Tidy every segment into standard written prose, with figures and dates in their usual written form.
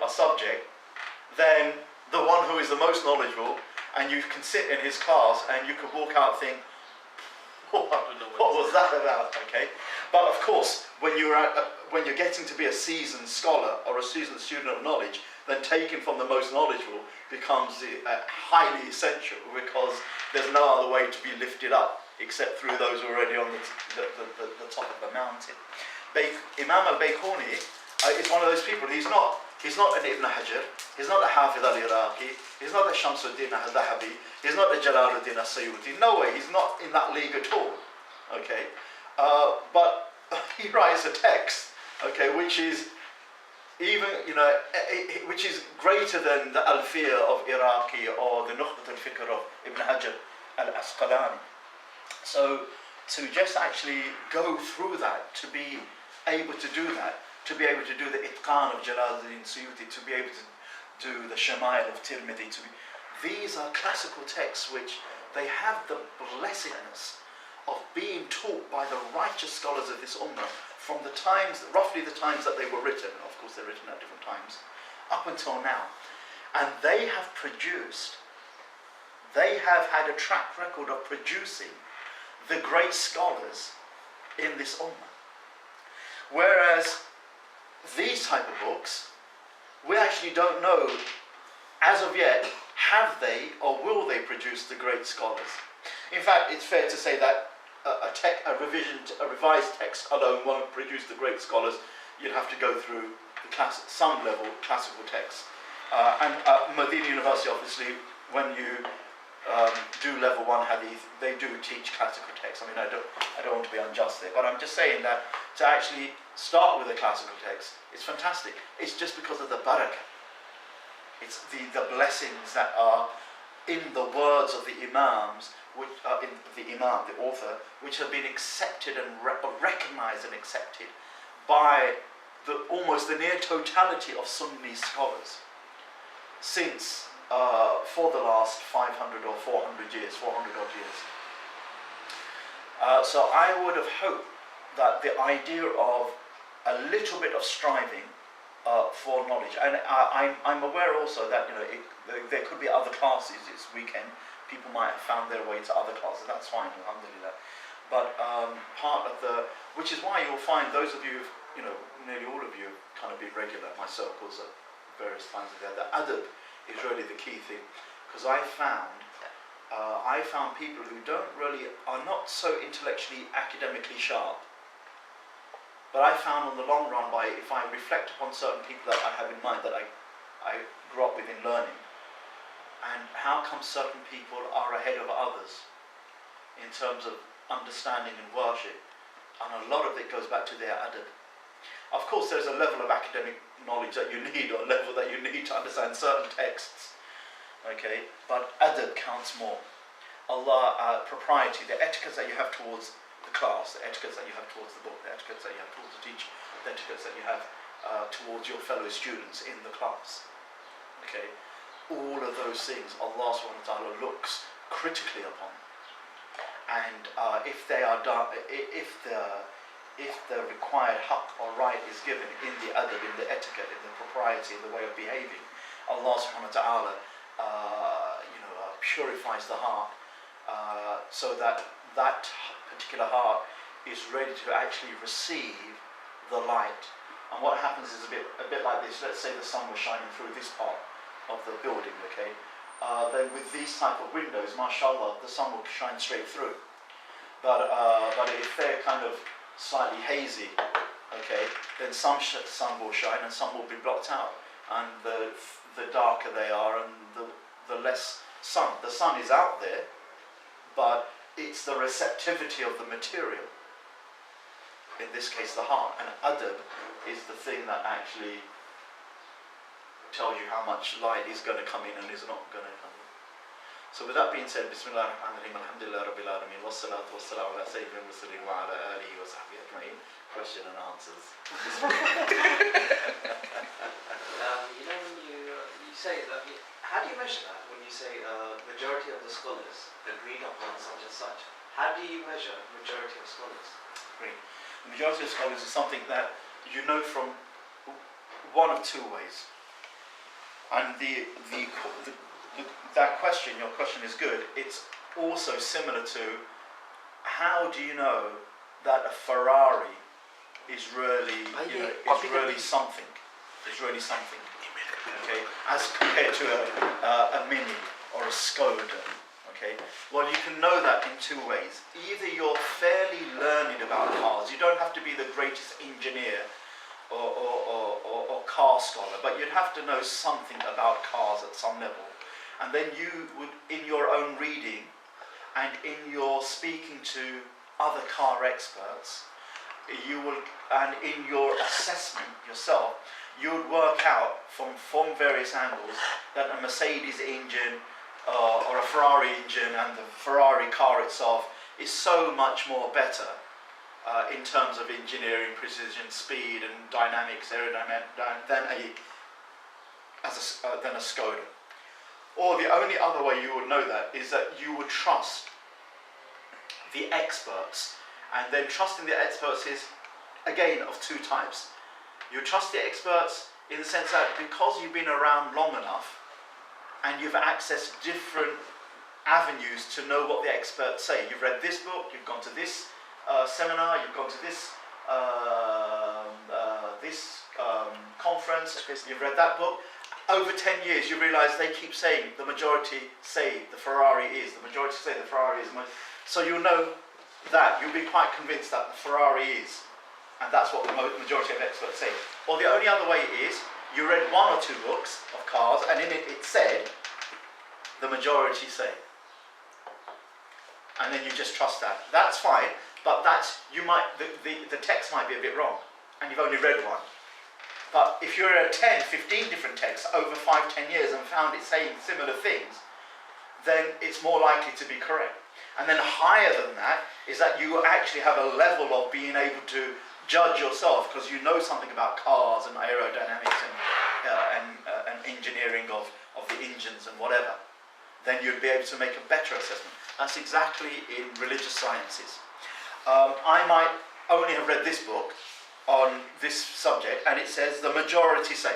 a subject, then the one who is the most knowledgeable, and you can sit in his class and you can walk out and think, what was that about? Okay, but of course, when you're getting to be a seasoned scholar or a seasoned student of knowledge, then taking from the most knowledgeable becomes highly essential, because there's no other way to be lifted up except through those already on the top of the mountain. Imam al-Bayquni is one of those people. He's not an Ibn Hajar, he's not a Hafidh al-Iraqi, he's not a Shamsuddin al-Dhahabi, he's not a Jalaluddin al-Sayyuti. No way, he's not in that league at all. Okay, but he writes a text, okay, which is even, which is greater than the Alfiya of Iraqi or the Nukhbat al-Fikr of Ibn Hajar al-Asqalani. So to just actually go through that, to be able to do that, to be able to do the Itqan of Jalaluddin Suyuti, to be able to do the Shama'il of Tirmidhi, these are classical texts which they have the blessedness of being taught by the righteous scholars of this ummah from the times, roughly the times that they were written. Of course, they're written at different times, up until now. And they have had a track record of producing the great scholars in this ummah. Whereas these type of books, we actually don't know, as of yet, have they or will they produce the great scholars. In fact, it's fair to say that a revised text alone won't produce the great scholars. You'd have to go through some level classical texts. And Medina University, obviously, when you do level 1 hadith, they do teach classical texts. I mean, I don't want to be unjust there, but I'm just saying that to actually start with a classical text, it's fantastic. It's just because of the barakah. It's the blessings that are in the words of the imams, which are in the author, which have been accepted and recognized and accepted by almost the near totality of Sunni scholars since for the last 500 or 400 years, 400 odd years. So I would have hoped that the idea of a little bit of striving for knowledge, and I'm aware also that there could be other classes this weekend. People might have found their way to other classes. That's fine, alhamdulillah. But part of which is why you'll find those of you, nearly all of you have kind of been regular at my circles at various times of the adab is really the key thing, because I found people who are not so intellectually, academically sharp. But I found on the long run, if I reflect upon certain people that I have in mind that I grew up with in learning, and how come certain people are ahead of others in terms of understanding and worship, and a lot of it goes back to their adab. Of course, there's a level of academic knowledge that you need, or a level that you need to understand certain texts, okay, but adab counts more. Allah, propriety, the etiquette that you have towards the class, the etiquette that you have towards the book, the etiquette that you have towards the teacher, the etiquette that you have towards your fellow students in the class, okay, all of those things Allah subhanahu wa ta'ala looks critically upon, and if they are done, if the required haqq or right is given in the adab, in the etiquette, in the propriety, in the way of behaving, Allah subhanahu wa ta'ala purifies the heart so that particular heart is ready to actually receive the light. And what happens is a bit like this. Let's say the sun was shining through this part of the building, okay? Then with these type of windows, mashallah, the sun will shine straight through. But if they're kind of slightly hazy, okay, then some sun will shine and some will be blocked out. And the darker they are, and the less sun. The sun is out there, but it's the receptivity of the material. In this case, the heart. And adab is the thing that actually tells you how much light is going to come in and is not going to come in. So with that being said, Bismillah ar-Rahman ar-Rahim, Alhamdulillah Rabbil Alameen, wassalatu wassalamu ala sayyidina al-mursalin wa ala alihi wa sahbihi ajma'in. Question and answers. When you say that, how do you measure that when you say majority of the scholars agreed upon such and such? How do you measure majority of scholars? Great. The majority of scholars is something that you know from one of two ways. And that question, your question is good. It's also similar to, how do you know that a Ferrari is really, is really something? Is really something. Okay, as compared to a Mini or a Skoda. Okay, well, you can know that in two ways. Either you're fairly learned about cars. You don't have to be the greatest engineer or car scholar, but you'd have to know something about cars at some level. And then you would, in your own reading and in your speaking to other car experts, you will, and in your assessment yourself, you would work out from various angles that a Mercedes engine or a Ferrari engine and the Ferrari car itself is so much more better in terms of engineering, precision, speed and dynamics, aerodynamics than a Skoda. Or the only other way you would know that is that you would trust the experts. And then trusting the experts is, again, of two types. You trust the experts in the sense that because you've been around long enough and you've accessed different avenues to know what the experts say. You've read this book, you've gone to this seminar, you've gone to this conference, you've read that book. Over 10 years, you realise they keep saying the majority say the Ferrari is, the majority say the Ferrari is. So you'll know that, you'll be quite convinced that the Ferrari is, and that's what the majority of experts say. Or the only other way is, you read one or two books of cars, and in it said, the majority say. And then you just trust that. That's fine, but the text might be a bit wrong, and you've only read one. But if you're at 10, 15 different texts over 5-10 years and found it saying similar things, then it's more likely to be correct. And then higher than that is that you actually have a level of being able to judge yourself because you know something about cars and aerodynamics and engineering of the engines and whatever. Then you'd be able to make a better assessment. That's exactly in religious sciences. I might only have read this book on this subject, and it says the majority say.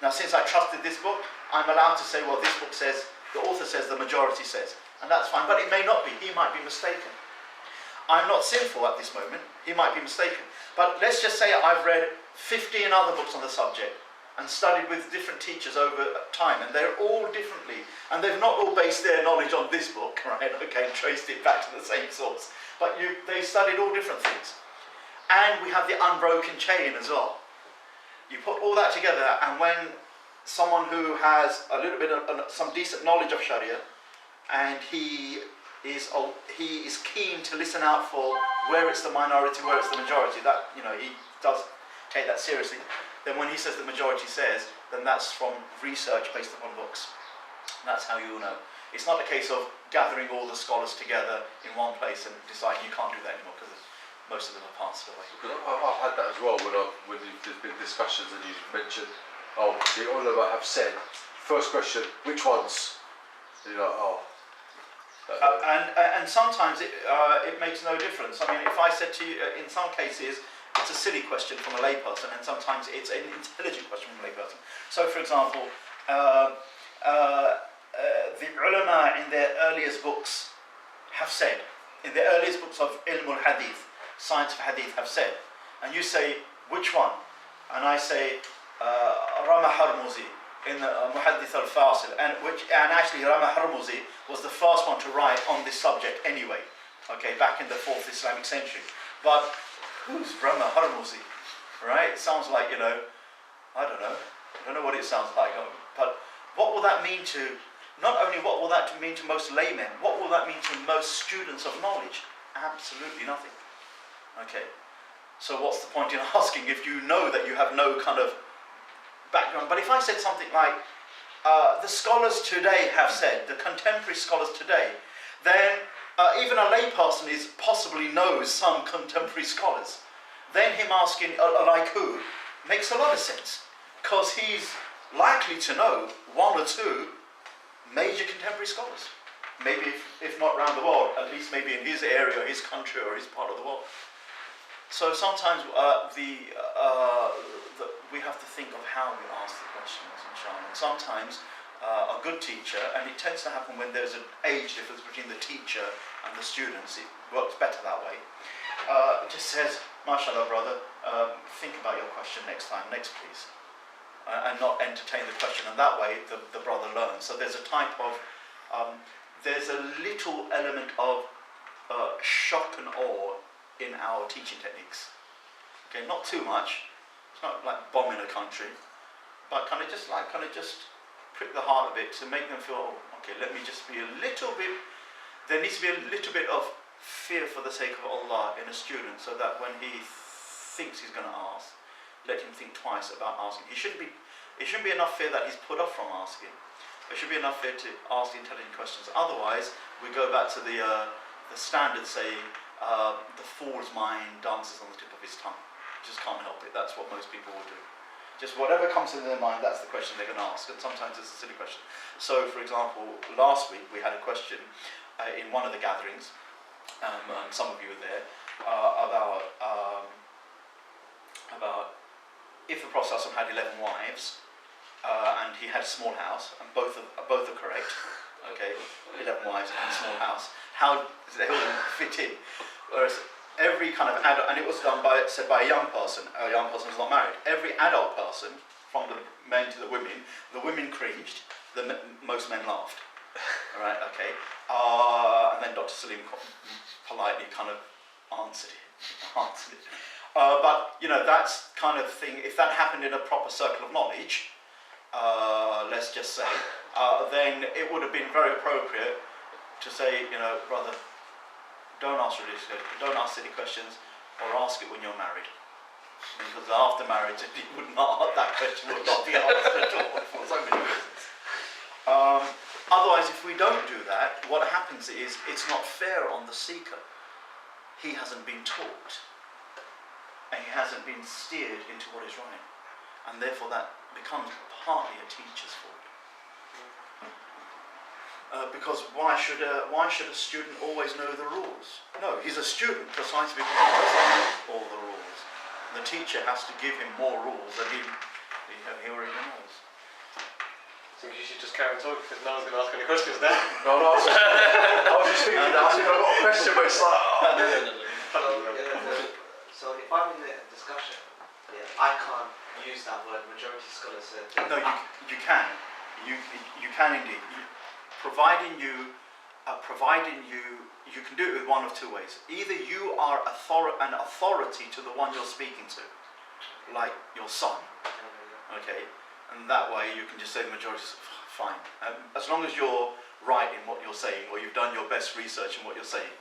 Now, since I trusted this book, I'm allowed to say, well, this book says, the author says, the majority says. And that's fine, but it may not be. He might be mistaken. I'm not sinful at this moment. He might be mistaken. But let's just say I've read 15 other books on the subject and studied with different teachers over time, and they're all differently. And they've not all based their knowledge on this book, right? Okay, and traced it back to the same source. But they studied all different things. And we have the unbroken chain as well. You put all that together, and when someone who has a little bit of some decent knowledge of Sharia, and he is keen to listen out for where it's the minority, where it's the majority, that he does take that seriously. Then when he says the majority says, then that's from research based upon books. That's how you will know. It's not a case of gathering all the scholars together in one place and deciding you can't do that anymore because most of them have passed away. Because I've had that as well when there's been discussions and you mentioned, the ulama have said, first question, which ones? And you're like, and sometimes it makes no difference. I mean, if I said to you, in some cases, it's a silly question from a layperson, and sometimes it's an intelligent question from a layperson. So, for example, the ulama in their earliest books have said, in the earliest books of Ilm al-Hadith, science of Hadith, have said, and you say, which one? And I say, Rama Harmuzi in the Muhaddith al-Fasil, and actually Rama Harmuzi was the first one to write on this subject anyway, okay, back in the 4th Islamic century. But who's Rama Harmuzi, right? It sounds like, I don't know what it sounds like, but what will that mean to, not only what will that mean to most laymen, what will that mean to most students of knowledge? Absolutely nothing. Okay, so what's the point in asking if you know that you have no kind of background? But if I said something like, the scholars today have said, the contemporary scholars today, then even a layperson possibly knows some contemporary scholars. Then him asking, like who, makes a lot of sense, because he's likely to know one or two major contemporary scholars. Maybe if not around the world, at least maybe in his area, his country, or his part of the world. So sometimes we have to think of how we ask the questions, inshallah. And sometimes a good teacher, and it tends to happen when there's an age difference between the teacher and the students, it works better that way. It just says, mashallah brother, think about your question next time, next please. And not entertain the question, and that way the brother learns. So there's a type of, there's a little element of shock and awe in our teaching techniques. Okay, not too much, it's not like bombing a country, but kind of just prick the heart a bit to make them feel, oh, okay, let me just be a little bit, there needs to be a little bit of fear for the sake of Allah in a student, so that when he thinks he's going to ask, let him think twice about asking. It shouldn't be enough fear that he's put off from asking. There should be enough fear to ask intelligent questions. Otherwise, we go back to the standard saying, the fool's mind dances on the tip of his tongue. Just can't help it. That's what most people will do. Just whatever comes into their mind, that's the question they're going to ask, and sometimes it's a silly question. So, for example, last week we had a question in one of the gatherings, and some of you were there, about if the Prophet ﷺ had 11 wives, and he had a small house, and both are correct, okay, 11 wives and a small house, how does they all fit in? Whereas every kind of adult, and it was said by a young person who's not married, every adult person, from the men to the women cringed, most men laughed. Alright, okay. And then Dr. Salim politely kind of answered it. But, you know, that's kind of thing, if that happened in a proper circle of knowledge, let's just say, then it would have been very appropriate to say, you know, brother, don't ask silly questions, or ask it when you're married. Because after marriage, that question would not be asked at all for so many reasons. Otherwise, if we don't do that, what happens is it's not fair on the seeker. He hasn't been taught, and he hasn't been steered into what is right, and therefore that becomes partly a teacher's fault. Because why should a student always know the rules? No, he's a student precisely because he doesn't know all the rules. The teacher has to give him more rules than he already knows. So you should just carry on talking because no one's going to ask any questions then. No, I was just thinking, I've got a question, but it's like, So if I'm in a discussion, I can't use that word. Majority scholars said. No, you can. You can indeed. Providing you can do it with one of two ways. Either you are an authority to the one you're speaking to, like your son, okay, and that way you can just say the majority is fine, as long as you're right in what you're saying, or you've done your best research in what you're saying.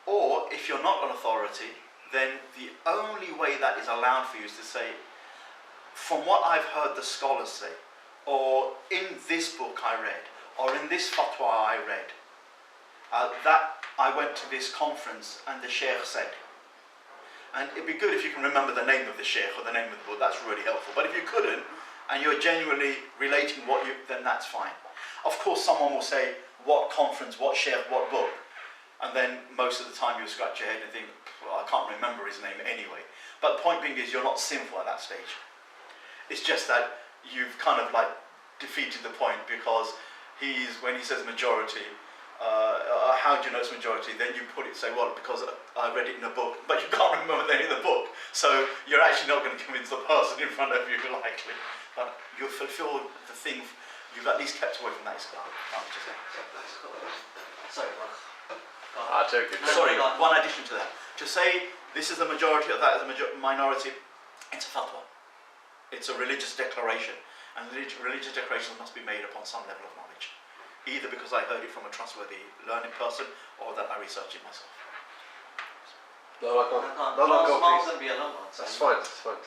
Or if you're not an authority, then the only way that is allowed for you is to say, from what I've heard the scholars say, or in this book I read, or in this fatwa I read, that I went to this conference and the sheikh said. And it'd be good if you can remember the name of the sheikh or the name of the book, that's really helpful. But if you couldn't, and you're genuinely relating then that's fine. Of course someone will say, what conference, what sheikh, what book? And then most of the time you'll scratch your head and think, well, I can't remember his name anyway. But the point being is you're not sinful at that stage. It's just that you've kind of like defeated the point, because when he says majority, how do you know it's majority? Then you say, well, because I read it in a book, but you can't remember the name of the book. So you're actually not going to convince the person in front of you, likely. But you fulfill the thing, you've at least kept away from that Islam. Sorry, I take it. Sorry, one addition to that. To say this is the majority or that is the minority, it's a fatwa. It's a religious declaration. And religious declarations must be made upon some level of knowledge. Either because I heard it from a trustworthy learned person, or that I researched it myself. No, go Miles please. and be a number. That's fine, that's fine.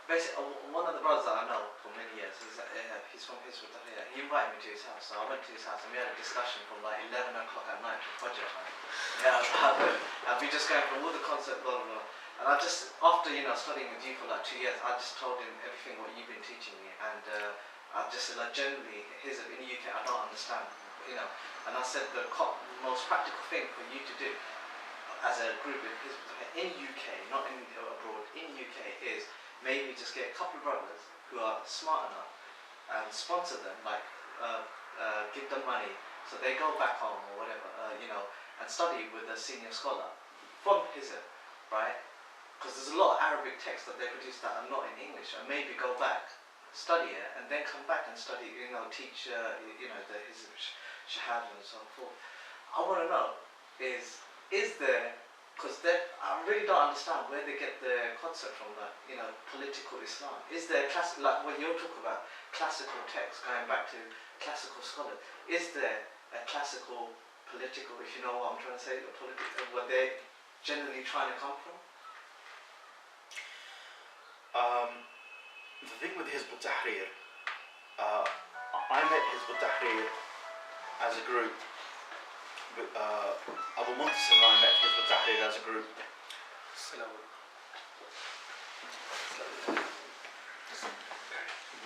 Basically, one of the brothers that I know for many years, he's from Hizb ut-Tahrir. He invited me to his house, so I went to his house and we had a discussion from like 11 o'clock at night to Fajr time. And we just going through all the concepts, blah blah blah. And I just, after studying with you for like 2 years, I just told him everything what you've been teaching me, and I just said like generally, Hizb in the UK I don't understand, And I said the most practical thing for you to do, as a group in UK, not in abroad, in UK is maybe just get a couple of brothers who are smart enough and sponsor them, like give them money so they go back home or whatever, and study with a senior scholar from Hizb, right? Because there's a lot of Arabic texts that they produce that are not in English, and maybe go back, study it, and then come back and study, teach, the Hizb Shahada and so forth. I want to know is there, because I really don't understand where they get the concept from, that political Islam. Is there like when you're talking about classical texts going back to classical scholars, is there a classical political, if you know what I'm trying to say, where they're generally trying to come from? The thing with Hizb ut-Tahrir, I met Hizb ut-Tahrir as a group. Abu Muntasir and I met Hizb ut-Tahrir as a group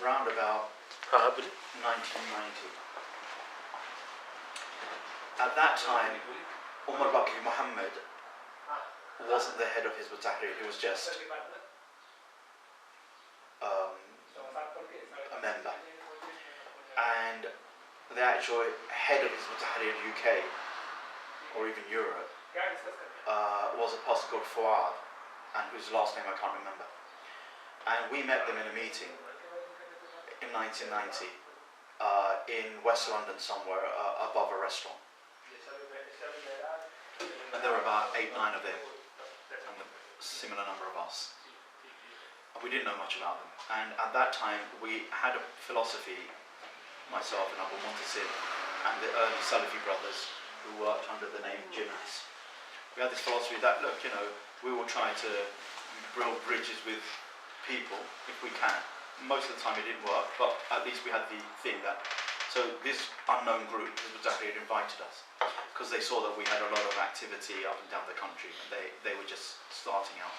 round about 1990. At that time, Umar Baqi Muhammad wasn't the head of Hizb ut-Tahrir, he was just a member. And the actual head of Hizb ut-Tahrir UK, or even Europe, was a pastor called Fuad, and whose last name I can't remember. And we met them in a meeting in 1990 in West London somewhere, above a restaurant. And there were about 8-9 of them, and a similar number of us. And we didn't know much about them. And at that time, we had a philosophy, myself and Abu Muntasir, and the early Salafi brothers who worked under the name Jinnahs. We had this philosophy that, look, we will try to build bridges with people if we can. Most of the time it didn't work, but at least we had the thing that, so this unknown group, Hizb ut-Tahrir, invited us because they saw that we had a lot of activity up and down the country, and they were just starting out.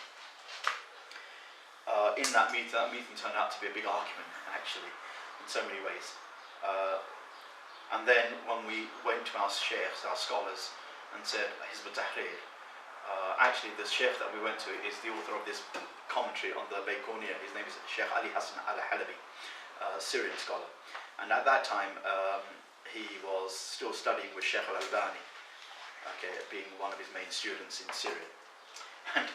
In that meeting turned out to be a big argument, actually, in so many ways. And then when we went to our sheikhs, our scholars, and said, Hizb ut-Tahrir, actually the sheikh that we went to is the author of this commentary on the Bayquniya. His name is Sheikh Ali Hassan al-Halabi, Syrian scholar. And at that time, he was still studying with Sheikh al-Albani, being one of his main students in Syria. And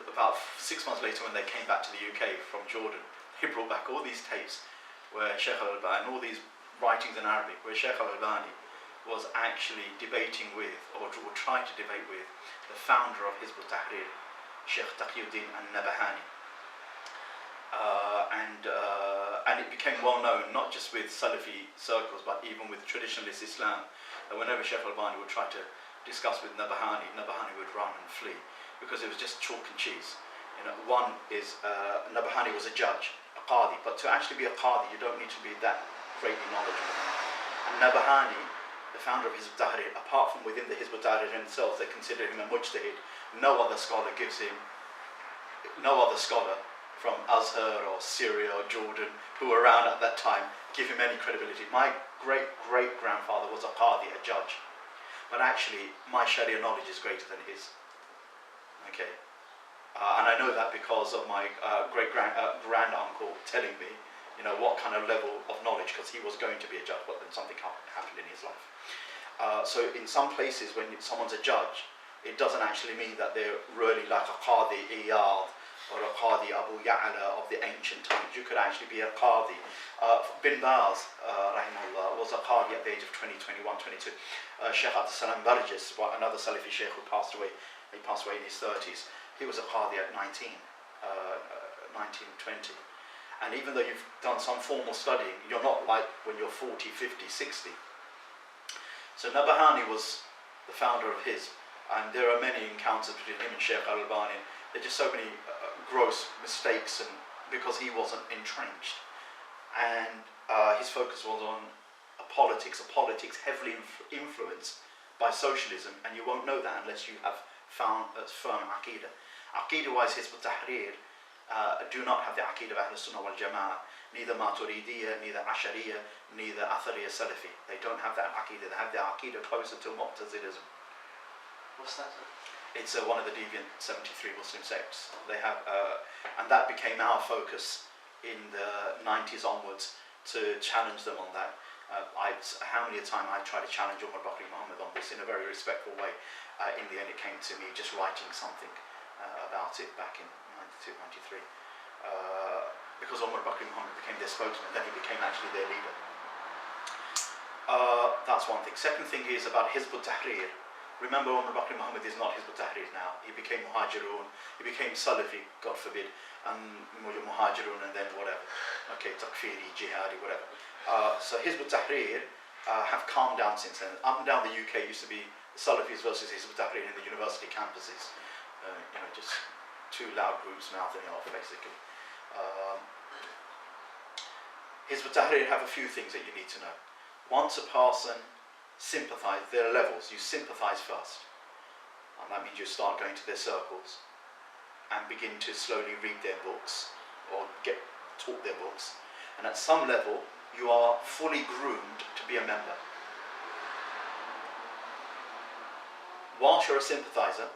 about 6 months later, when they came back to the UK from Jordan, he brought back all these tapes where Sheikh al-Albani, all these writings in Arabic, where Sheikh al-Albani was actually debating with, or trying to debate with, the founder of Hizb ut-Tahrir, Sheikh Taqiyuddin al-Nabahani. And it became well known, not just with Salafi circles, but even with traditionalist Islam, that whenever Sheikh al-Albani would try to discuss with Nabahani would run and flee, because it was just chalk and cheese. One is, Nabahani was a judge, a qadi, but to actually be a qadi, you don't need to be that greatly knowledgeable. And Nabahani, the founder of Hizb ut-Tahrir, apart from within the Hizb ut-Tahrir themselves, they consider him a mujtahid. No other scholar from Azhar or Syria or Jordan who were around at that time give him any credibility. My great-great-grandfather was a qadi, a judge. But actually, my Sharia knowledge is greater than his. And I know that because of my grand-uncle telling me, what kind of level of knowledge, because he was going to be a judge, but then something happened in his life. So in some places, when someone's a judge, it doesn't actually mean that they're really like a Qadi Iyad or a Qadi Abu Ya'la of the ancient times. You could actually be a Qadi. Bin Baz, rahimahullah, was a Qadi at the age of 20, 21, 22. Sheikh Abdus-Salam Barjis, another Salafi Sheikh who passed away, he passed away in his 30s. He was a Qadi at 19, 20. And even though you've done some formal studying, you're not like when you're 40, 50, 60. So Nabahani was the founder of Hizb, and there are many encounters between him and Sheikh al-Albani. There are just so many gross mistakes, and because he wasn't entrenched. And his focus was on politics heavily influenced by socialism, and you won't know that unless you have found a firm Aqidah. Aqidah-wise, Hizb ut-Tahrir do not have the Aqidah of Ahl Sunnah wal Jama'ah, neither Maturidiyya, neither Ashariyya, neither Athariyya Salafi. They don't have that Aqidah. They have the Aqidah closer to Mu'tazilism. What's that? It's one of the deviant 73 Muslim sects. They have, and that became our focus in the 90s onwards, to challenge them on that. How many a time I tried to challenge Umar Bakri Muhammad on this in a very respectful way. In the end, it came to me just writing something about it back in 92, 93. Because Umar Bakri Muhammad became their spokesman, then he became actually their leader. That's one thing. Second thing is about Hizb ut-Tahrir. Remember, Umar Bakri Muhammad is not Hizb ut-Tahrir now. He became Muhajirun, he became Salafi, God forbid, and Muhajirun and then whatever. Okay, Takfiri, Jihadi, whatever. So Hizb ut-Tahrir have calmed down since then. Up and down the UK used to be Salafis versus Hizb ut-Tahrir in the university campuses. Just two loud groups mouthing it off, basically. Hizb ut-Tahrir have a few things that you need to know. Once a person sympathise, there are levels. You sympathise first, and that means you start going to their circles and begin to slowly read their books or get taught their books, and at some level you are fully groomed to be a member. Whilst you're a sympathiser,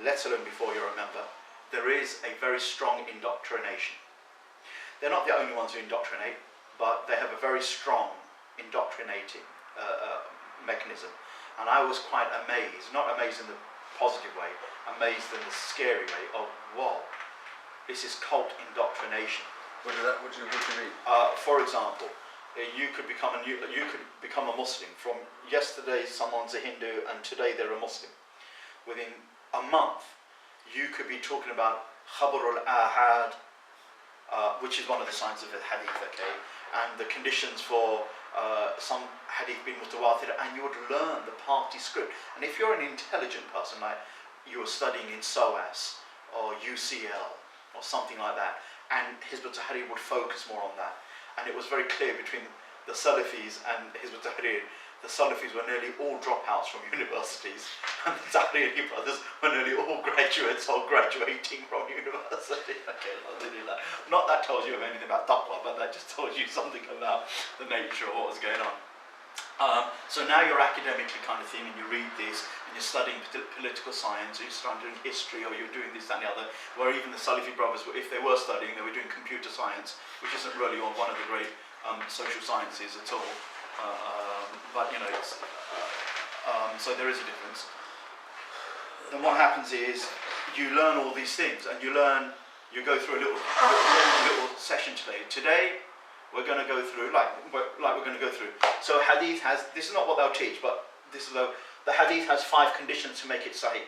let alone before you're a member, there is a very strong indoctrination. They're not the only ones who indoctrinate, but they have a very strong indoctrinating mechanism. And I was quite amazed, not amazed in the positive way, amazed in the scary way of, wow, this is cult indoctrination. What do you mean? For example, you could become a Muslim. From yesterday someone's a Hindu and today they're a Muslim. Within a month you could be talking about Khabar al-Ahad, which is one of the signs of the hadith, okay, and the conditions for some hadith being mutawatir, and you would learn the party script. And if you're an intelligent person, like you were studying in SOAS or UCL or something like that, and Hizb ut-Tahrir would focus more on that. And it was very clear between the Salafis and Hizb ut-Tahrir. The Salafis were nearly all dropouts from universities, and the Tahriri brothers were nearly all graduates or graduating from university. Okay, not that tells you anything about taqwa, but that just tells you something about the nature of what was going on. So now you're academically kind of thing, and you read this, and you're studying political science, or you're studying history, or you're doing this, that, and the other. Where even the Salafi brothers, if they were studying, they were doing computer science, which isn't really on one of the great social sciences at all. But it's, so there is a difference. Then what happens is you learn all these things, and you go through a little session today. Today we're going to go through like we're going to go through. So hadith has, this is not what they'll teach, but this is the hadith has 5 conditions to make it sahih.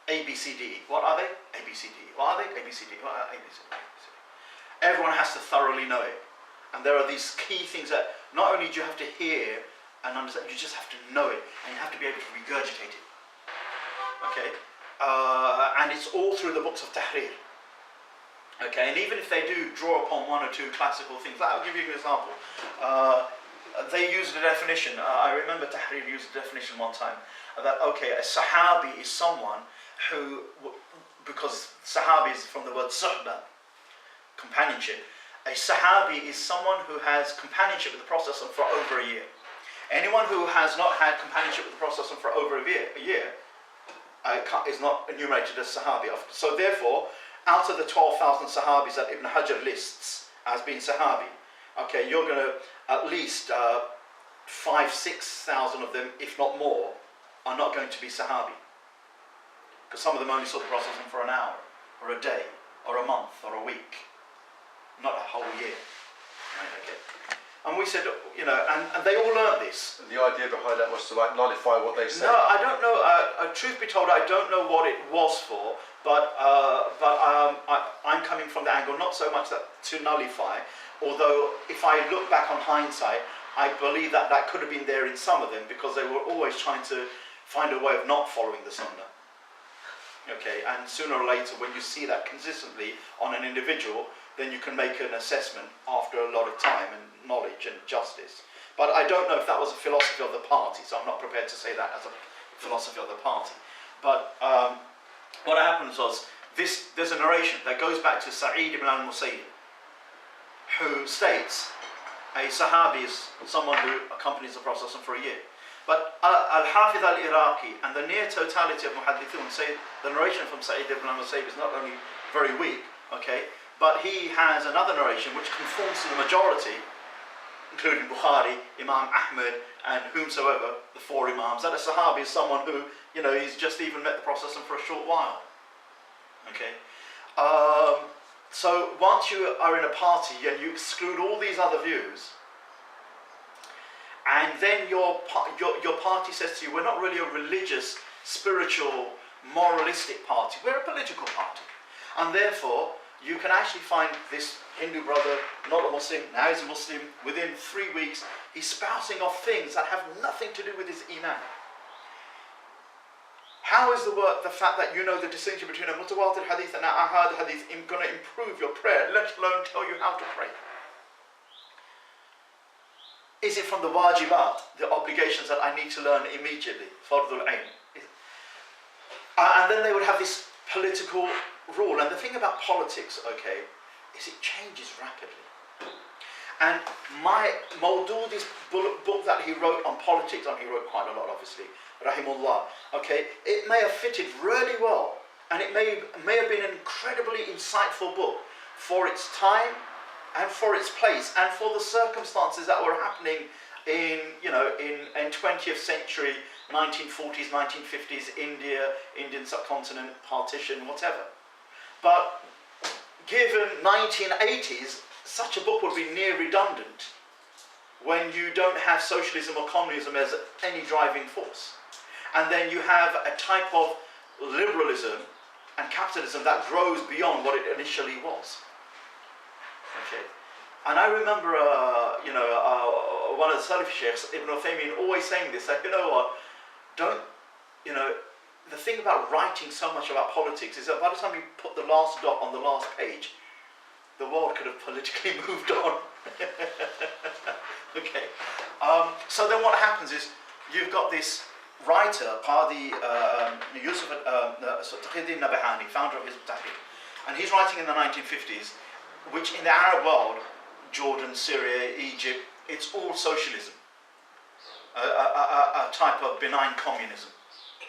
A, B, C, D, E. What are they? A, B, C, D, E. What are they? A, B, C, D, E. What are A, B, C, D, E. Everyone has to thoroughly know it. And there are these key things that not only do you have to hear and understand, you just have to know it, and you have to be able to regurgitate it. Okay? And it's all through the books of Tahrir. Okay? And even if they do draw upon 1 or 2 classical things, I'll give you an example. They use the definition, I remember Tahrir used the definition one time, that, okay, a Sahabi is someone who, because Sahabi is from the word suhba, companionship. A Sahabi is someone who has companionship with the Prophet for over a year. Anyone who has not had companionship with the Prophet for over a year is not enumerated as Sahabi. So therefore, out of the 12,000 Sahabis that Ibn Hajar lists as being Sahabi, okay, you're going to at least 5,000-6,000 of them, if not more, are not going to be Sahabi. Because some of them only saw the Prophet for an hour, or a day, or a month, or a week. Not a whole year. Right, okay. And we said, and they all learned this. And the idea behind that was to nullify what they said. No, I don't know. Truth be told, I don't know what it was for, but I'm coming from the angle not so much that to nullify, although if I look back on hindsight, I believe that could have been there in some of them, because they were always trying to find a way of not following the Sunnah. Okay, and sooner or later, when you see that consistently on an individual, then you can make an assessment after a lot of time and knowledge and justice. But I don't know if that was a philosophy of the party, so I'm not prepared to say that as a philosophy of the party. But what happens was, there's a narration that goes back to Sa'id ibn al-Musayyib, who states, a Sahabi is someone who accompanies the Prophet for a year. But Al-Hafidh al-Iraqi and the near totality of Muhaddithun say the narration from Sa'id ibn al-Musayyib is not only very weak, okay, but he has another narration which conforms to the majority, including Bukhari, Imam Ahmed, and whomsoever, the four Imams, that a Sahabi is someone who, you know, he's just even met the Prophet for a short while. Okay? So once you are in a party and you exclude all these other views, and then your party says to you, we're not really a religious, spiritual, moralistic party, we're a political party. And therefore, you can actually find this Hindu brother, not a Muslim, now he's a Muslim, within 3 weeks, he's spouting off things that have nothing to do with his Iman. How is the fact that you know the distinction between a mutawatir hadith and an ahad hadith going to improve your prayer, let alone tell you how to pray? Is it from the wajibat, the obligations that I need to learn immediately, fardul ayn? And then they would have this political rule. And the thing about politics, okay, is it changes rapidly. And Mawdudi's book that he wrote on politics, and he wrote quite a lot obviously, Rahimullah, okay, it may have fitted really well, and it may have been an incredibly insightful book for its time and for its place and for the circumstances that were happening in 20th century, 1940s, 1950s, India, Indian subcontinent, partition, whatever. But given 1980s, such a book would be near redundant when you don't have socialism or communism as any driving force. And then you have a type of liberalism and capitalism that grows beyond what it initially was. Okay. And I remember, one of the Salafi Sheikhs, Ibn Uthaymeen, always saying this, like, you know what, the thing about writing so much about politics is that by the time you put the last dot on the last page, the world could have politically moved on. Okay. So then what happens is, you've got this writer, Qadi Yusuf Taqiyuddin Nabahani, founder of Hizb ut-Tahrir, and he's writing in the 1950s, which in the Arab world, Jordan, Syria, Egypt, it's all socialism, a type of benign communism.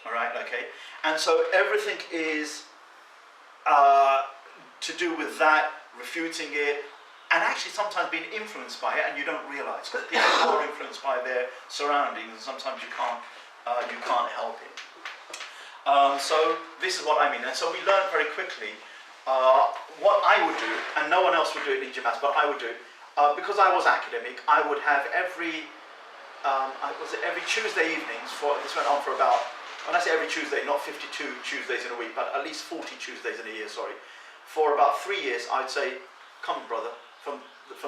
All right, okay, and so everything is to do with that, refuting it, and actually sometimes being influenced by it, and you don't realise, because people are influenced by their surroundings, and sometimes you can't help it. So this is what I mean, and so we learned very quickly what I would do, and no one else would do it in Jamaat, but I would do it, because I was academic. I would have every Tuesday evenings, this went on for about, when I say every Tuesday, not 52 Tuesdays in a week, but at least 40 Tuesdays in a year, sorry. For about 3 years, I'd say, come brother, from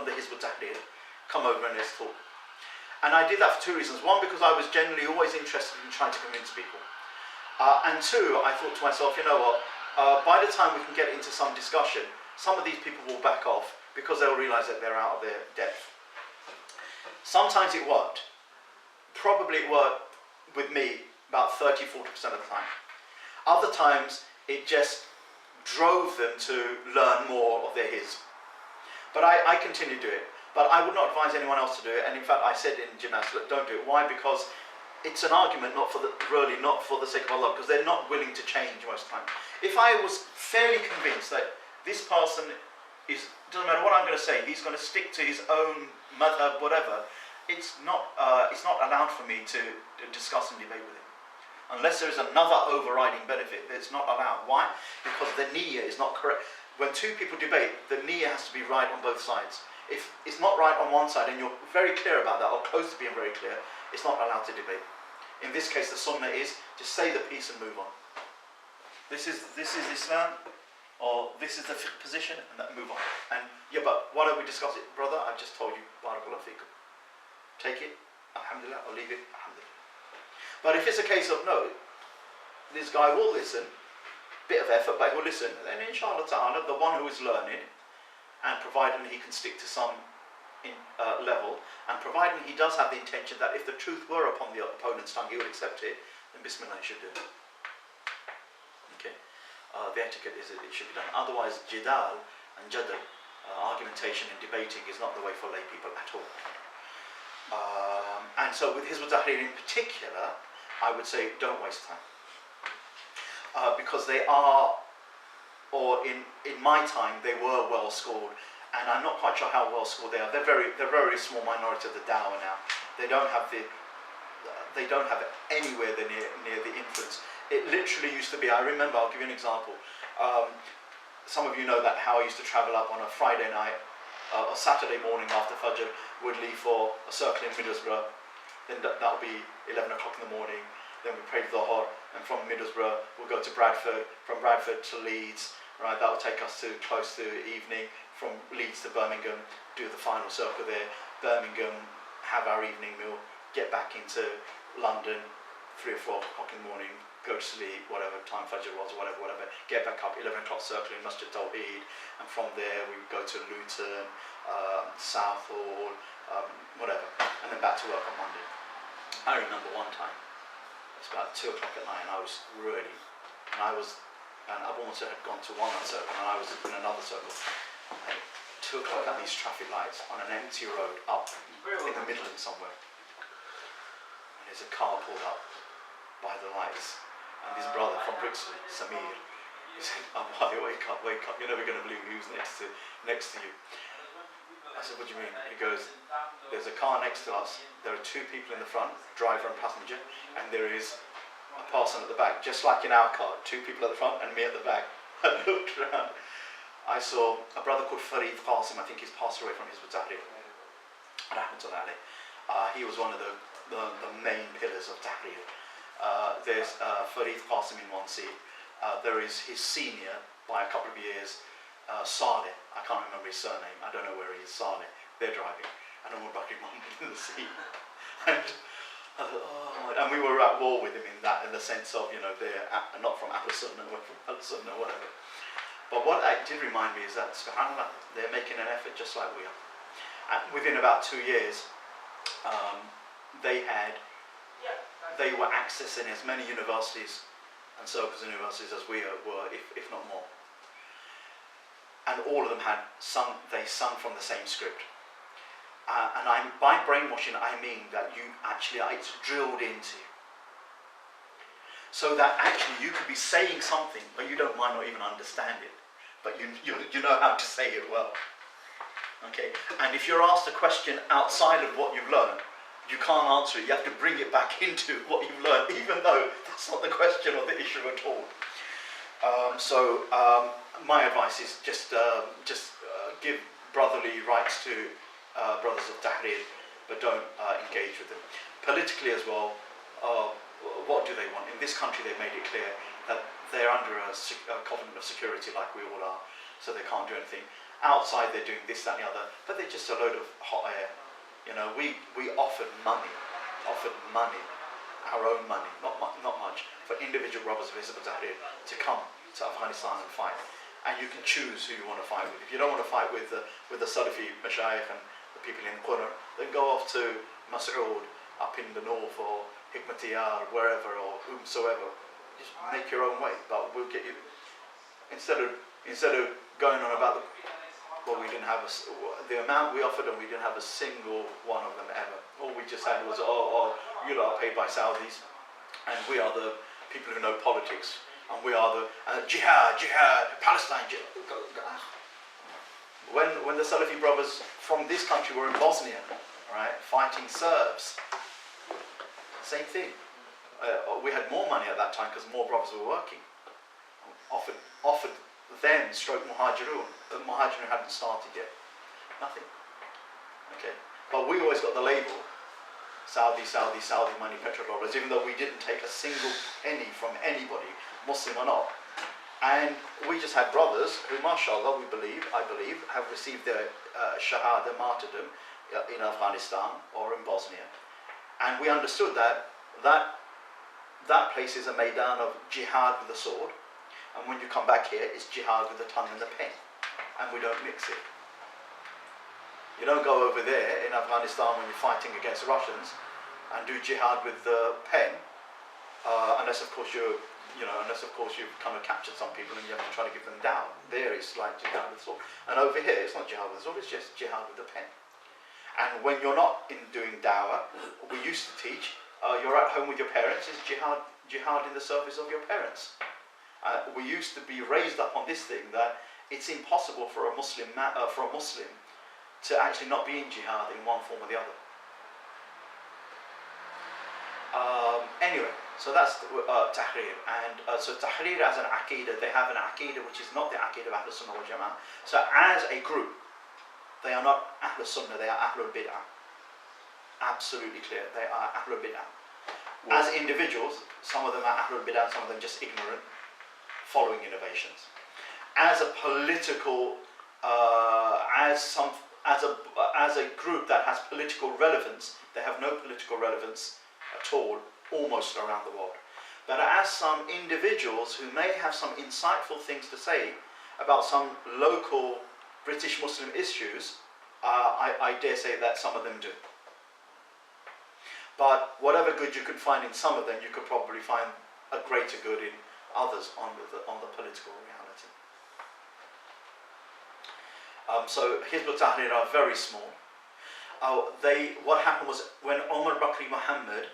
the Hizb ut-Tahrir, come over and let's talk. And I did that for two reasons. One, because I was generally always interested in trying to convince people. And two, I thought to myself, you know what, by the time we can get into some discussion, some of these people will back off because they'll realise that they're out of their depth. Sometimes it worked. Probably it worked with me about 30-40% of the time. Other times it just drove them to learn more of their Hizb. But I continue to do it. But I would not advise anyone else to do it. And in fact, I said in Jamaat, look, don't do it. Why? Because it's an argument not for the sake of Allah, because they're not willing to change most of the time. If I was fairly convinced that this person doesn't matter what I'm going to say, he's going to stick to his own madhab, whatever, it's not allowed for me to discuss and debate with him. Unless there is another overriding benefit, it's not allowed. Why? Because the niyyah is not correct. When two people debate, the niyyah has to be right on both sides. If it's not right on one side and you're very clear about that, or close to being very clear, it's not allowed to debate. In this case, the sunnah is just say the piece and move on. This is Islam, or this is the fiqh position, and that move on. And yeah, but why don't we discuss it, brother? I've just told you, barakallahu feekum. Take it, alhamdulillah, or leave it, alhamdulillah. But if it's a case of no, this guy will listen, bit of effort, but he will listen, then inshallah ta'ala, the one who is learning, and providing he can stick to some level, and providing he does have the intention that if the truth were upon the opponent's tongue, he would accept it, then bismillah, he should do it. Okay. The etiquette is that it should be done. Otherwise, jidal and jadal, argumentation and debating is not the way for lay people at all. And so with Hizb ut-Tahrir in particular, I would say don't waste time. Because they are, or in my time, they were well schooled, and I'm not quite sure how well schooled they are. They're very small minority of the Dawah now. They don't have anywhere near the influence. It literally used to be, I remember, I'll give you an example. Some of you know that how I used to travel up on a Friday night, or Saturday morning after Fajr, would leave for a circle in Middlesbrough, then that'll be 11 o'clock in the morning, then we pray Dhuhr, and from Middlesbrough we'll go to Bradford, from Bradford to Leeds, right, that will take us to close to evening, from Leeds to Birmingham, do the final circle there, Birmingham, have our evening meal, get back into London, 3 or 4 o'clock in the morning, go to sleep, whatever time Fajr was, or whatever, get back up, 11 o'clock circle in Masjid Tawheed, and from there we would go to Luton, Southall, whatever, and then back to work on Monday. I remember one time, it's about 2 o'clock at night, and I was ready, and Abu Musa had gone to one circle, and I was in another circle, and 2 o'clock at these traffic lights on an empty road up in the Midlands somewhere, and there's a car pulled up by the lights, and his brother from Brixton, Samir, he said, "Why, wake up, you're never going to believe who's next to you." I said, "What do you mean?" He goes, "There's a car next to us, there are 2 people in the front, driver and passenger, and there is a person at the back, just like in our car, 2 people at the front and me at the back." I looked around, I saw a brother called Farid Qasim, I think he's passed away from Hizb ut-Tahrir, Rahmatullah alayh. He was one of the main pillars of Tahrir. There's Farid Qasim in one seat. There is his senior by a couple of years, Saleh. I can't remember his surname. I don't know where he is. Saleh. They're driving, and Umar Bakri Mahmoud in the seat. And I thought, oh, and we were at war with him in the sense of, they're not from Ahl Sunnah, we're from Ahl Sunnah, whatever. But what that did remind me is that, subhanAllah, they're making an effort just like we are. And within about 2 years, they were accessing as many universities and circles and universities as we were, if not more. And all of them they sung from the same script. And by brainwashing, I mean that it's drilled into you. So that actually you could be saying something, but you might not even understand it. But you know how to say it well. Okay? And if you're asked a question outside of what you've learned, you can't answer it. You have to bring it back into what you've learned, even though that's not the question or the issue at all. My advice is just give brotherly rights to brothers of Tahrir, but don't engage with them. Politically as well, what do they want? In this country they've made it clear that they're under a covenant of security like we all are, so they can't do anything. Outside they're doing this, that and the other, but they're just a load of hot air. We offered money, our own money, not much, for individual brothers of Hizb ut-Tahrir to come to Afghanistan and fight. And you can choose who you want to fight with. If you don't want to fight with the Salafi Mashayikh and the people in Qunr, then go off to Mas'ud up in the north, or Hikmatiyar, wherever, or whomsoever. Just make your own way, but we'll get you. Instead of going on about we didn't have the amount we offered, and we didn't have a single one of them ever. All we just had was, you lot are paid by Saudis, and we are the people who know politics, and we are the jihad, Palestine. When the Salafi brothers from this country were in Bosnia, right, fighting Serbs, same thing. We had more money at that time because more brothers were working. Offered them stroke Muhajirun. The Muhajirun hadn't started yet. Nothing. Okay. But we always got the label Saudi money, petrodollars, even though we didn't take a single penny from anybody, Muslim or not. And we just had brothers who, mashallah, I believe, have received their shahada, martyrdom in Afghanistan or in Bosnia. And we understood that place is a maidan of jihad with the sword. And when you come back here, it's jihad with the tongue and the pen. And we don't mix it. You don't go over there in Afghanistan when you're fighting against the Russians and do jihad with the pen, unless of course you've kind of captured some people and you have to try to give them down. There it's like jihad with the sword. And over here, it's not jihad with the sword, it's just jihad with the pen. And when you're not in doing dawah, we used to teach, you're at home with your parents, is jihad in the service of your parents. We used to be raised up on this thing that it's impossible for a Muslim to actually not be in jihad in one form or the other. Anyway, so that's Tahrir. And so Tahrir as an Aqidah, they have an Aqidah which is not the Aqidah of Ahlul Sunnah wal Jama'ah. So as a group, they are not Ahlul Sunnah, they are Ahlul Bid'ah. Absolutely clear, they are Ahlul Bid'ah. As individuals, some of them are Ahlul Bid'ah, some of them just ignorant, following innovations. As a political, as a group that has political relevance, they have no political relevance at all, almost around the world. But as some individuals who may have some insightful things to say about some local British Muslim issues, I dare say that some of them do. But whatever good you could find in some of them, you could probably find a greater good in others on the political reality. So Hizb ut-Tahrir are very small. What happened was when Omar Bakri Muhammad,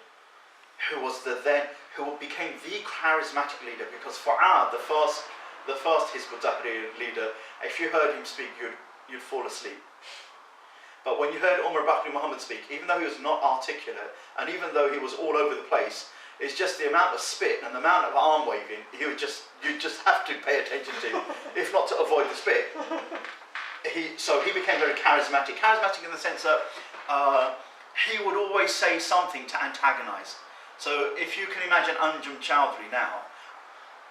who became the charismatic leader, because Fu'ad, the first Hizb ut-Tahrir leader, if you heard him speak, you'd fall asleep. But when you heard Omar Bakri Muhammad speak, even though he was not articulate, and even though he was all over the place, it's just the amount of spit and the amount of arm waving, you'd just have to pay attention to, if not to avoid the spit. So he became very charismatic. Charismatic in the sense that he would always say something to antagonize. So if you can imagine Anjum Chowdhury now,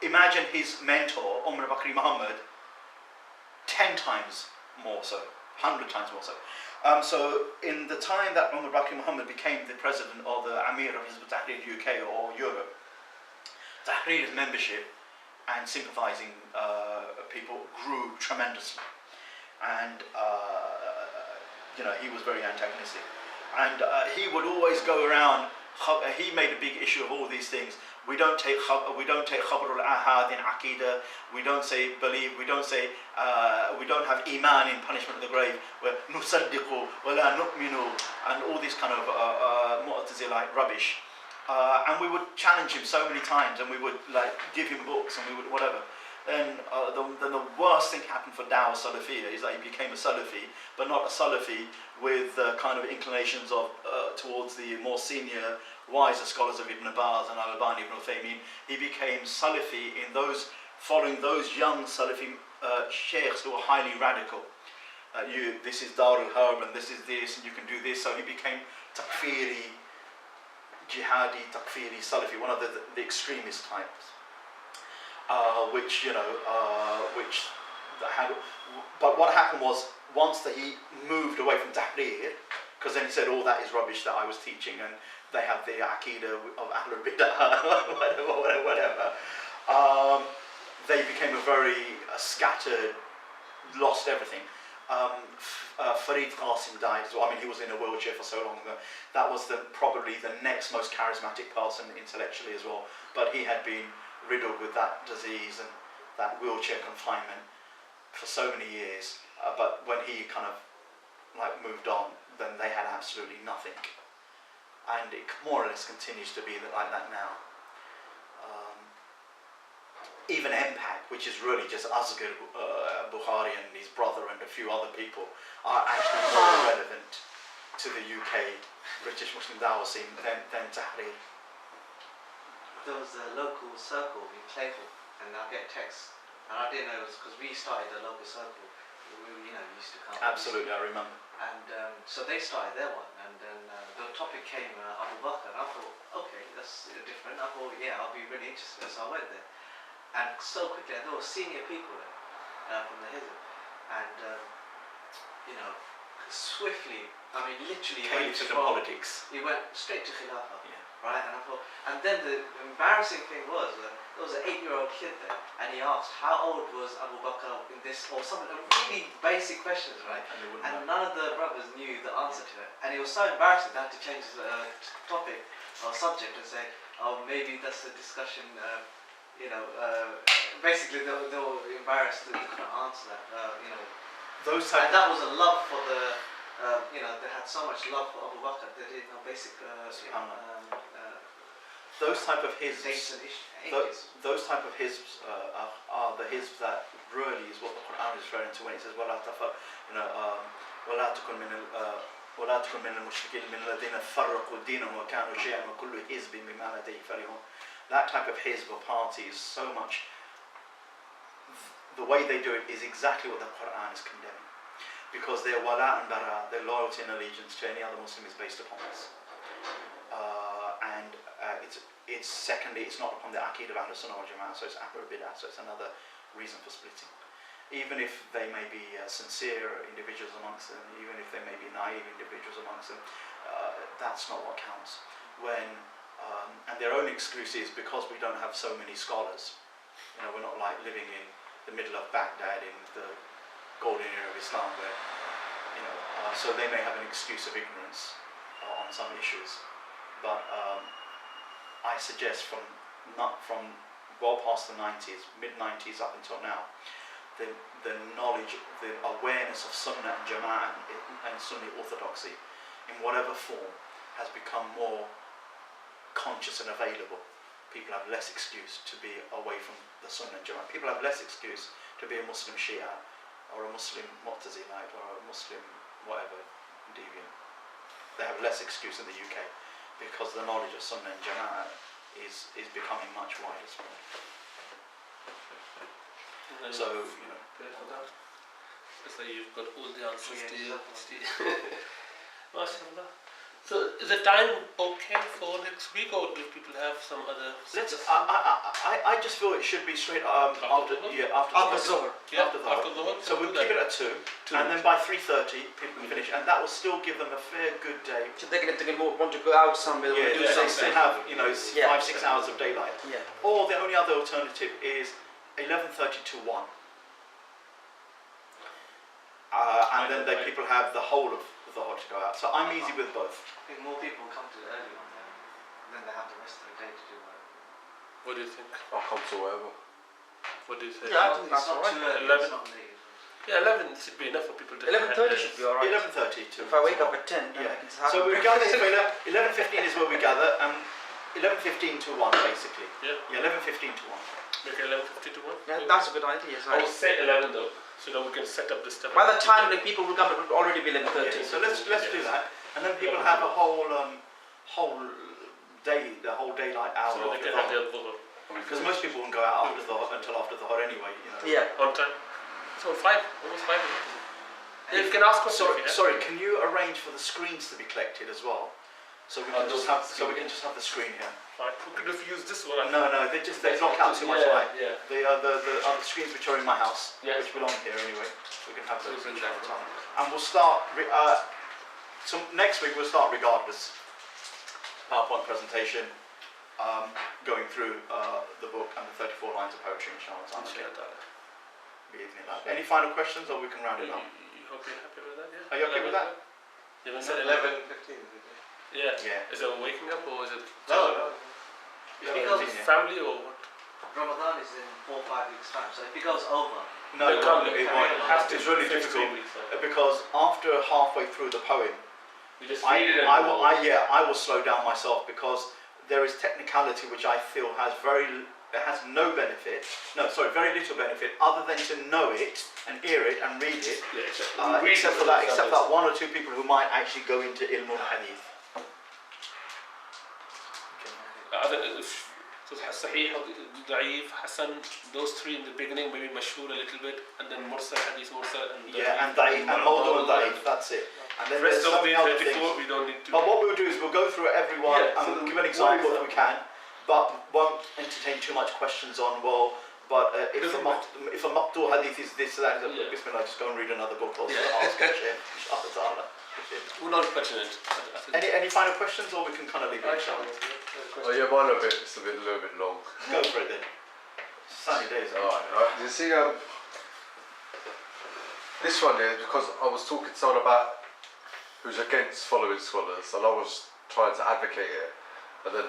imagine his mentor, Omar Bakri Muhammad, 10 times more so, 100 times more so. So in the time that Omar Bakri Muhammad became the president or the Amir of Hizb ut-Tahrir UK or Europe, Tahrir's membership and sympathising people grew tremendously. And he was very antagonistic. And he would always go around. He made a big issue of all these things. We don't take khabar al-ahad in aqidah. We don't say believe. We don't have iman in punishment of the grave. We're nusaddiqu wa la nu'minu, and all this kind of mu'tazilite rubbish. And we would challenge him so many times, and we would give him books, and we would whatever. Then the worst thing happened for Dawah Salafiyya is that he became a Salafi, but not a Salafi with kind of inclinations of towards the more senior, wiser scholars of Ibn Baz and Al-Albani, Ibn Uthaymeen. He became Salafi in following those young Salafi sheikhs who were highly radical. This is Dar al-Harb and this is this, and you can do this. So he became Takfiri, Jihadi, Takfiri, Salafi, one of the extremist types. But what happened was, once that he moved away from Tahrir, because then he said all that is rubbish that I was teaching, and they have the Aqidah of Ahlul Bid'ah, whatever. They became a very scattered, lost everything. Farid Qasim died as well. I mean, he was in a wheelchair for so long that that was probably the next most charismatic person intellectually as well. But he had been riddled with that disease and that wheelchair confinement for so many years. But when he kind of moved on, then they had absolutely nothing. And it more or less continues to be like that now. Even MPAC, which is really just Asghar Bukhari and his brother and a few other people, are actually more relevant to the UK British Muslim Dawah scene than Tahrir. There was a local circle in Claypool, and I'll get texts, and I didn't know it was because we started a local circle. We used to come. Absolutely, I remember. And so they started their one, and then the topic came Abu Bakr, and I thought, okay, that's different. I thought, yeah, I'll be really interested, so I went there. And so quickly, and there were senior people there from the Hizb, and swiftly, I mean, literally, Came to the politics. He went straight to Khilafah. Yeah. Right, and I thought, and then the embarrassing thing was there was an 8-year-old kid there, and he asked how old was Abu Bakr in this, or some really basic questions, right? And none of the brothers knew the answer to it, and he was so embarrassed that they had to change his topic or subject and say, oh, maybe that's a discussion. Basically they were embarrassed to kind of answer that. Those and that was a love for the you know, they had so much love for Abu Bakr, they didn't know basic Those type of dates hizbs, and ages. those type of hizbs are the hizbs that really is what the Quran is referring to when it says وَلَا تَفَرْ وَلَا تَكُنْ مِنَ الْمُشْرِكِينَ مِنَ الَّذِينَ فَرَّقُوا دِينَهُمْ وَكَانُوا شِيَعًا وَكُلُّ حِزْبٍ بِمَا لَدَيْهِمْ فَرِحُونَ. That type of hizb or party is so much, the way they do it is exactly what the Quran is condemning. Because their wala and bara, their loyalty and allegiance to any other Muslim is based upon this. It's secondly, it's not upon the Aqeedah of Ahlul Sunnah wal Jama'ah, so it's Ahlul Bid'ah, so it's another reason for splitting. Even if they may be sincere individuals amongst them, even if they may be naive individuals amongst them, that's not what counts. And their only excuse is because we don't have so many scholars. You know, we're not like living in the middle of Baghdad in the golden era of Islam, where, you know, so they may have an excuse of ignorance on some issues. But I suggest from well past the 90s, mid-90s up until now, the knowledge, the awareness of Sunnah and Jama'ah and Sunni orthodoxy in whatever form has become more conscious and available. People have less excuse to be away from the Sunnah and Jama'ah. People have less excuse to be a Muslim Shia or a Muslim Mu'tazilite or a Muslim whatever deviant. They have less excuse in the UK because the knowledge of Sunnah and Jama'ah is becoming much wider spread. So, you know. So you've got all the answers to you. Yeah, MashaAllah. So is the time okay for next week, or do people have some other? I just feel it should be straight after Zuhr. Yeah, After after Dhuhr. Dhuhr. So we'll keep it at 2, and then by 3:30 people can finish, and that will still give them a fair good day. So they're going to want to go out somewhere or do They something. still have, you know, Yeah. 5-6 hours of daylight. Yeah. Or the only other alternative is 11:30 to 1. And then people have the whole of the Dhuhr to go out. So I'm easy with both. I think more people come to the early one then they have the rest of the day to do work. What do you think? I'll come to whatever. What do you say? Yeah, I think It's that's not alright. too early, 11. it's not late. Yeah, 11 should be enough for people to. 11:30 should be alright. 11:30 to. If I wake up at 10, then Yeah. I can have So we gather for 11:15 is where we gather, and 11:15 to 1 basically. Yeah. 11:15 to 1. Make it 11:50 to 1. Yeah, that's a good idea. So I will say 11 though, so that we can set up the stuff. by the time like people will come, it will already be 11:30. So let's do that, and then people have a whole day, the whole daylight hour So they after can have Dhuhr. their Dhuhr. Because most people won't go out after Dhuhr until after Dhuhr anyway. You know. Yeah. On time. So 5, almost 5 minutes. Yeah, you can ask questions. Sorry, can you arrange for the screens to be collected as well? So we can just have the screen here. Fine. We could have used this one. No, they block out too much light. Yeah. The other screens which are in my house, Yes. which belong here anyway, we can have those So we each can at a have time. And we'll start. So next week we'll start regardless. PowerPoint presentation, going through the book and the 34 lines of poetry, inshallah. Any final questions, or we can round it up? You hope you're happy with that, yeah? Are you okay with that? You haven't said 11:15. Yeah. Yeah. Is it waking up or is it No. Yeah, Because yeah. family or what? Ramadan is in 4 or 5 weeks time, so if it goes over, No, it won't. It won't. It has to It's really finish 3 difficult weeks, so. because after halfway through the poem, You just I read it and I will slow down myself because there is technicality which I feel has very little benefit other than to know it and hear it and read it. Yeah, Except for that 1 or 2 people who might actually go into ilm al-hadith. So Sahih, Da'if, Hasan, those 3 in the beginning, maybe Mashhur a little bit, and then Mursal, Hadith Mursal, and Da'if, and Mawdu and Da'if, that's it. And then rest there's so of the many other 34 things. we don't need to. But what we'll do is we'll go through everyone Yeah, and so give an example if we can, but won't entertain too much questions on, if a maqtu hadith is this, that, Yeah. Bismillah, just go and read another book or Yeah. ask a shaykh, inshallah ta'ala. We're not pertinent. Any final questions, or we can kind of leave it? Inshallah? Oh yeah, mine a little bit long. Go for it then. Sunny days. Alright. You see, this one here, because I was talking to someone about who's against following scholars, and I was trying to advocate it, and then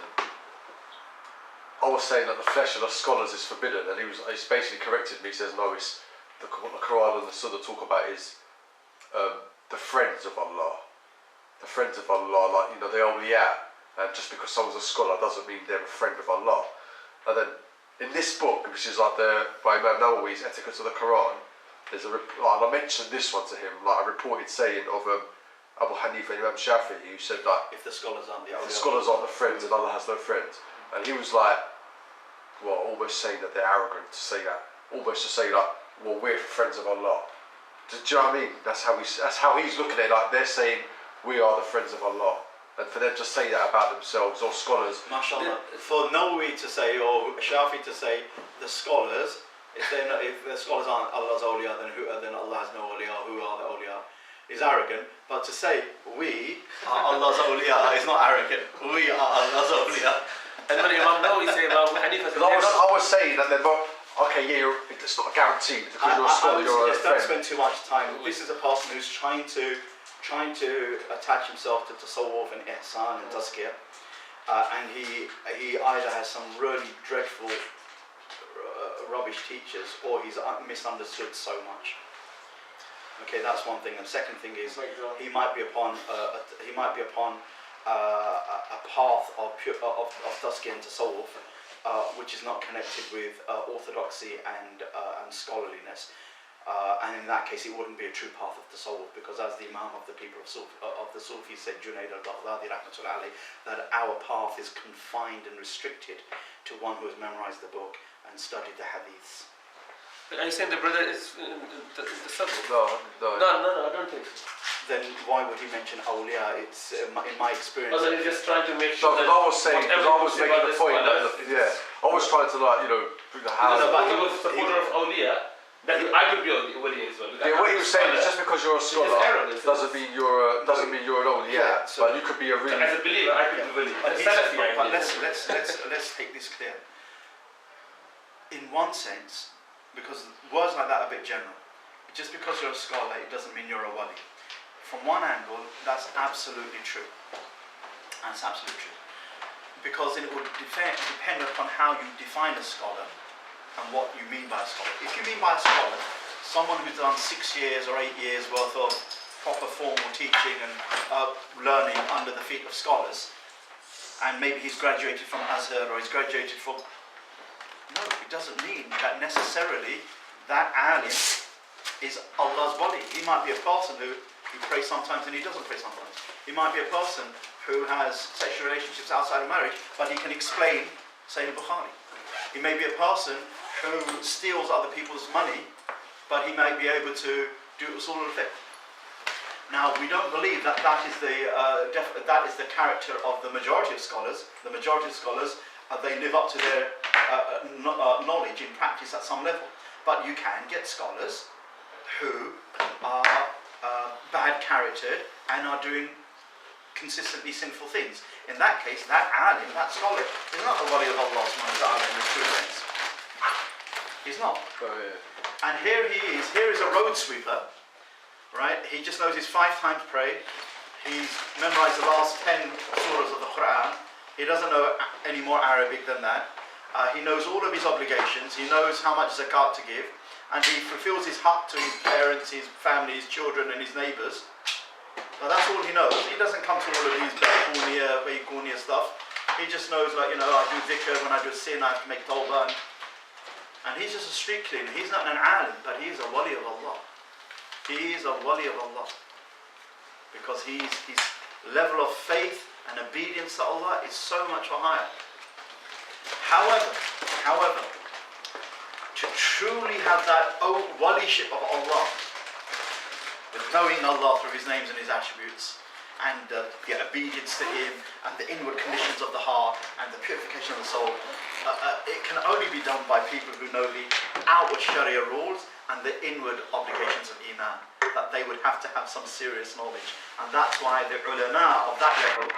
I was saying that the flesh of the scholars is forbidden, and he basically corrected me. He says no, it's what the Quran and the Sunnah talk about is the friends of Allah. The friends of Allah, like, you know, the awliya. And just because someone's a scholar doesn't mean they're a friend of Allah. And then in this book, which is like by Imam Nawawi's Etiquette of the Quran, there's and I mentioned this one to him, like a reported saying of Abu Hanifa and Imam Shafi'i, who said like, If the scholars aren't the the scholars aren't the friends and Allah has no friends. And he was like, well, almost saying that they're arrogant to say that. Almost to say like, well, we're friends of Allah. Do you know what I mean? That's how he's looking at it. Like they're saying we are the friends of Allah, and for them to say that about themselves or scholars. MashaAllah. For Nawawi to say or Shafi to say the scholars, if the scholars aren't Allah's awliya, then Allah has no awliya. Who are the awliya? Is arrogant. But to say we are Allah's awliya is not arrogant. We are Allah's awliya. And when Imam Nawawi say about Abu Hanifa, I was saying that they're both. Okay, yeah, it's not guaranteed because you're a scholar, you're a friend. Don't spend too much time. This is a person who's trying to attach himself to tasawwuf and ihsan and tazkiyah, and he either has some really dreadful rubbish teachers, or he's misunderstood so much. Okay, that's one thing. And second thing is he might be upon a path of tazkiyah and tasawwuf, which is not connected with orthodoxy and scholarliness. And in that case, it wouldn't be a true path of tasawwuf, because as the Imam of the people of the Sufi said, Junaid al-Baghdadi rahmatullah alayh, that our path is confined and restricted to one who has memorized the book and studied the hadiths. Are you saying the brother is the subject? No, I don't think so. Then why would he mention awliya? It's in my experience. Oh, so he's just trying to make No, sure because that I was saying, because I was making the point that, I was trying to like, you know, bring the house. But he was a supporter of awliya, that I could be awliya as well. Yeah, what he was saying is just because you're a scholar doesn't mean you're an awliya. Yeah, so but you could be a really. As a believer, I could be awliya. But let's take this clear. In one sense, because words like that are a bit general. Just because you're a scholar, it doesn't mean you're a wali. From one angle, that's absolutely true. That's absolutely true. Because it would depend upon how you define a scholar and what you mean by a scholar. If you mean by a scholar someone who's done 6 years or 8 years worth of proper formal teaching and learning under the feet of scholars, and maybe he's graduated from Azhar or he's graduated from... No, it doesn't mean that necessarily that alim is Allah's wali. He might be a person who prays sometimes and he doesn't pray sometimes. He might be a person who has sexual relationships outside of marriage, but he can explain Sahih Bukhari. He may be a person who steals other people's money, but he may be able to do usul al-fiqh. Now, we don't believe that that is the character of the majority of scholars. The majority of scholars, they live up to their knowledge in practice at some level. But you can get scholars who are bad charactered and are doing consistently sinful things. In that case, that alim, that scholar, is not the wali of Allah subhanahu wa ta'ala in the true sense. He's not. Oh, yeah. And here is a road sweeper, right? He just knows his 5 times pray. He's memorized the last 10 surahs of the Quran. He doesn't know any more Arabic than that. He knows all of his obligations. He knows how much zakat to give. And he fulfills his haqq to his parents, his family, his children and his neighbours. But that's all he knows. He doesn't come to all of these Bayquniya stuff. He just knows, like, you know, I do dhikr, when I do sin, I have to make tawbah. And he's just a street cleaner. He's not an alim, but he is a wali of Allah. He is a wali of Allah. Because his level of faith and obedience to Allah is so much higher. However, to truly have that waliship of Allah, with knowing Allah through His names and His attributes, and the obedience to Him, and the inward conditions of the heart, and the purification of the soul, it can only be done by people who know the outward Sharia rules and the inward obligations of Iman. That they would have to have some serious knowledge. And that's why the ulama of that level